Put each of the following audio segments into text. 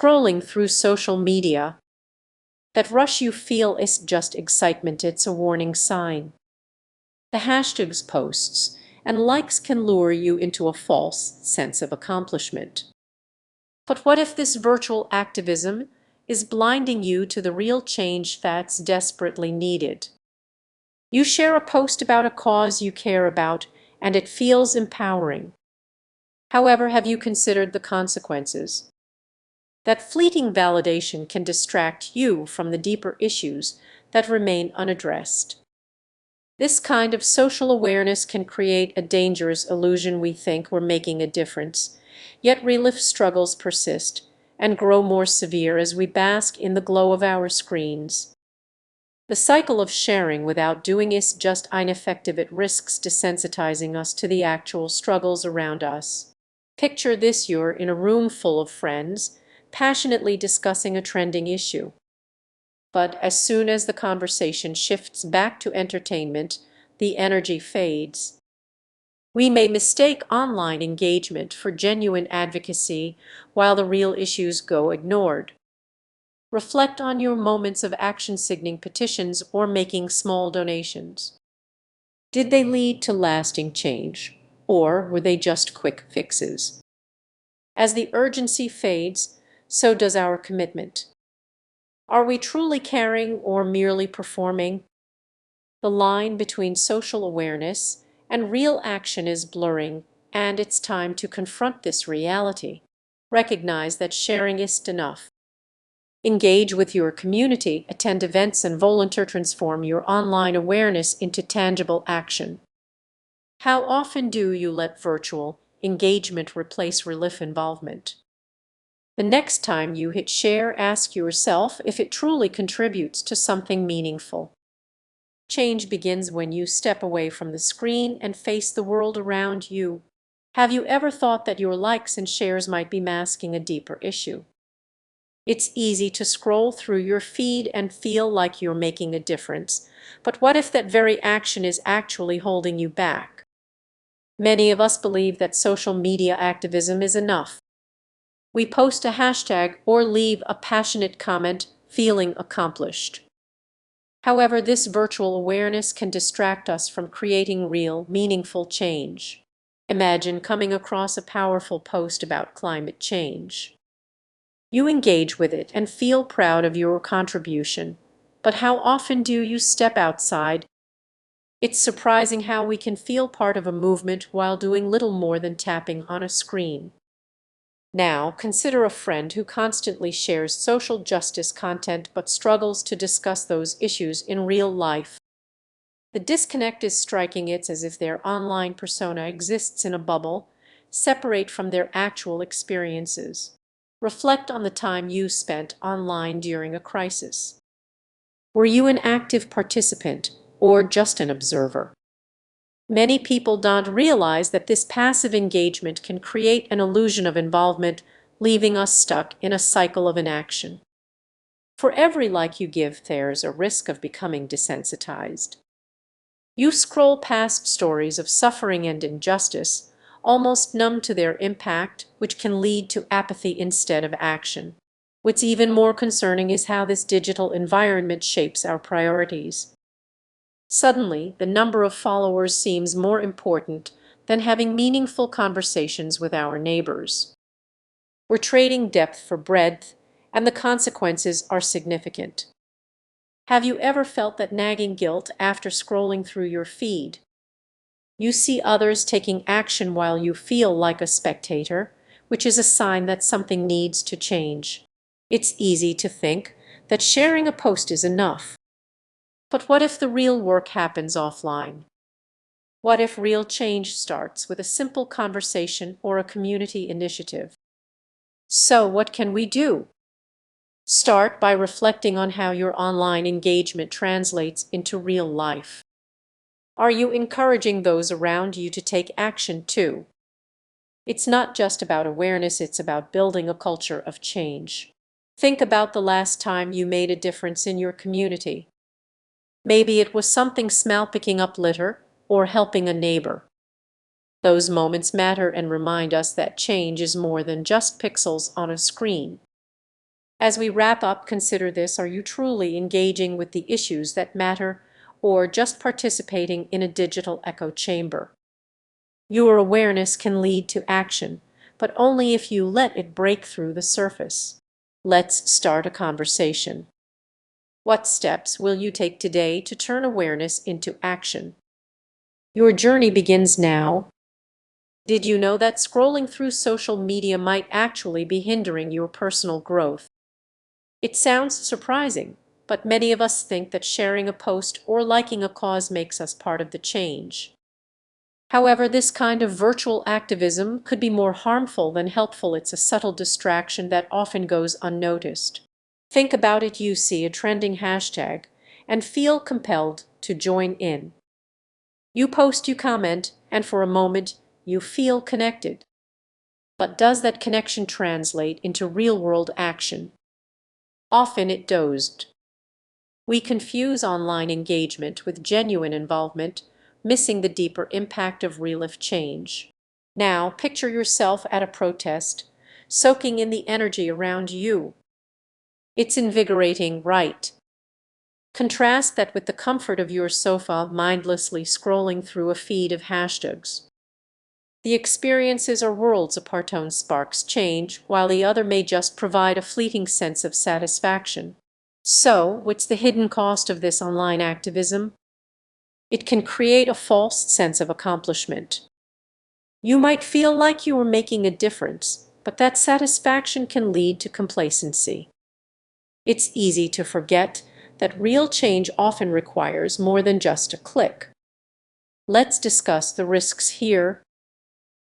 scrolling through social media. That rush you feel isn't just excitement, it's a warning sign. The hashtags, posts, and likes can lure you into a false sense of accomplishment. But what if this virtual activism is blinding you to the real change that's desperately needed? You share a post about a cause you care about, and it feels empowering. However, have you considered the consequences? That fleeting validation can distract you from the deeper issues that remain unaddressed. This kind of social awareness can create a dangerous illusion we think we're making a difference, yet real life struggles persist and grow more severe as we bask in the glow of our screens. The cycle of sharing without doing is just ineffective. It risks desensitizing us to the actual struggles around us. Picture this: you're in a room full of friends, passionately discussing a trending issue. But as soon as the conversation shifts back to entertainment, the energy fades. We may mistake online engagement for genuine advocacy while the real issues go ignored. Reflect on your moments of action, signing petitions or making small donations. Did they lead to lasting change, or were they just quick fixes? As the urgency fades, so does our commitment. Are we truly caring or merely performing? The line between social awareness and real action is blurring, and it's time to confront this reality. Recognize that sharing isn't enough. Engage with your community, attend events, and volunteer. Transform your online awareness into tangible action. How often do you let virtual engagement replace real life involvement? The next time you hit share, ask yourself if it truly contributes to something meaningful. Change begins when you step away from the screen and face the world around you. Have you ever thought that your likes and shares might be masking a deeper issue? It's easy to scroll through your feed and feel like you're making a difference, but what if that very action is actually holding you back? Many of us believe that social media activism is enough. We post a hashtag or leave a passionate comment, feeling accomplished. However, this virtual awareness can distract us from creating real, meaningful change. Imagine coming across a powerful post about climate change. You engage with it and feel proud of your contribution, but how often do you step outside? It's surprising how we can feel part of a movement while doing little more than tapping on a screen. Now, consider a friend who constantly shares social justice content but struggles to discuss those issues in real life. The disconnect is striking. It's as if their online persona exists in a bubble, separate from their actual experiences. Reflect on the time you spent online during a crisis. Were you an active participant or just an observer? Many people don't realize that this passive engagement can create an illusion of involvement, leaving us stuck in a cycle of inaction. For every like you give, there's a risk of becoming desensitized. You scroll past stories of suffering and injustice, almost numb to their impact, which can lead to apathy instead of action. What's even more concerning is how this digital environment shapes our priorities. Suddenly, the number of followers seems more important than having meaningful conversations with our neighbors. We're trading depth for breadth, and the consequences are significant. Have you ever felt that nagging guilt after scrolling through your feed? You see others taking action while you feel like a spectator, which is a sign that something needs to change. It's easy to think that sharing a post is enough. But what if the real work happens offline? What if real change starts with a simple conversation or a community initiative? So what can we do? Start by reflecting on how your online engagement translates into real life. Are you encouraging those around you to take action too? It's not just about awareness, it's about building a culture of change. Think about the last time you made a difference in your community. Maybe it was something small, picking up litter, or helping a neighbor. Those moments matter and remind us that change is more than just pixels on a screen. As we wrap up, consider this: are you truly engaging with the issues that matter, or just participating in a digital echo chamber? Your awareness can lead to action, but only if you let it break through the surface. Let's start a conversation. What steps will you take today to turn awareness into action? Your journey begins now. Did you know that scrolling through social media might actually be hindering your personal growth? It sounds surprising, but many of us think that sharing a post or liking a cause makes us part of the change. However, this kind of virtual activism could be more harmful than helpful. It's a subtle distraction that often goes unnoticed. Think about it: you see a trending hashtag and feel compelled to join in. You post, you comment, and for a moment you feel connected. But does that connection translate into real-world action? Often it doesn't. We confuse online engagement with genuine involvement, missing the deeper impact of real-life change. Now, picture yourself at a protest, soaking in the energy around you. It's invigorating, right? Contrast that with the comfort of your sofa, mindlessly scrolling through a feed of hashtags. The experiences are worlds apart. One sparks change, while the other may just provide a fleeting sense of satisfaction. So, what's the hidden cost of this online activism? It can create a false sense of accomplishment. You might feel like you are making a difference, but that satisfaction can lead to complacency. It's easy to forget that real change often requires more than just a click. Let's discuss the risks here.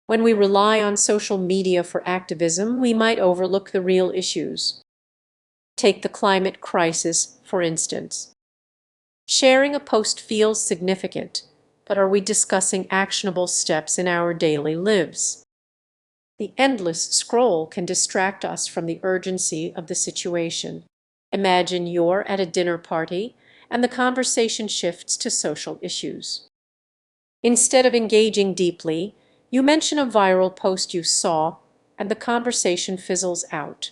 When we rely on social media for activism, we might overlook the real issues. Take the climate crisis, for instance. Sharing a post feels significant, but are we discussing actionable steps in our daily lives? The endless scroll can distract us from the urgency of the situation. Imagine you're at a dinner party and the conversation shifts to social issues. Instead of engaging deeply, you mention a viral post you saw, and the conversation fizzles out.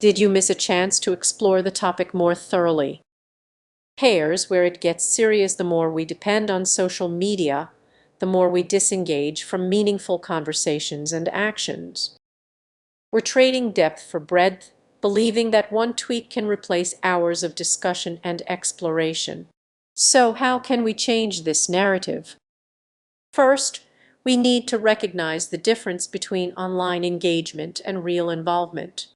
Did you miss a chance to explore the topic more thoroughly? Here's where it gets serious: the more we depend on social media, the more we disengage from meaningful conversations and actions. We're trading depth for breadth, believing that one tweet can replace hours of discussion and exploration. So, how can we change this narrative? First, we need to recognize the difference between online engagement and real involvement.